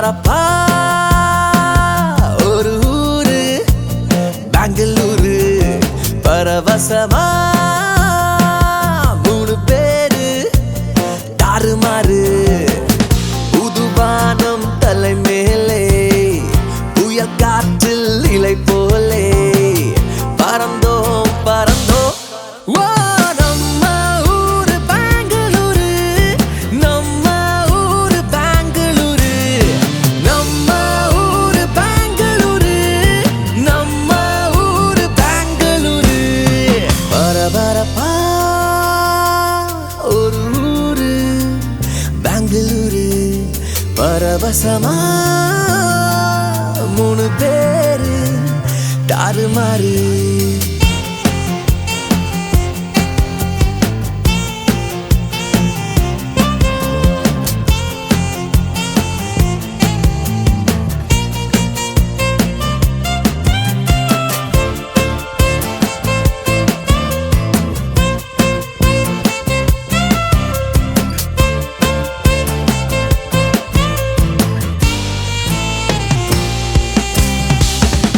பரபரப்பா ஒரு ஊரு பெங்களூரு பரவசமா மூணு பேரு தாறுமாறு புதுவானம் தலை மேலே புயல் காற்றில் இலை போலே பறந்தோம் பறந்தோம் பெங்களூரு பரவசமா மூணு பேரு தாறுமாறு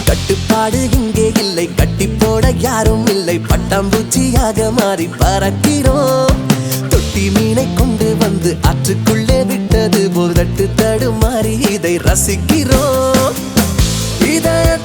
கட்டுப்பாடு இங்கே இல்லை கட்டி போட யாரும் இல்லை பட்டாம்பூச்சியாக மாறி பறக்கிறோம் தொட்டி மீனை கொண்டு வந்து ஆற்றுக்குள்ளே விட்டது போல் தட்டு தடுமாறி இதை ரசிக்கிறோம் இதயத்தை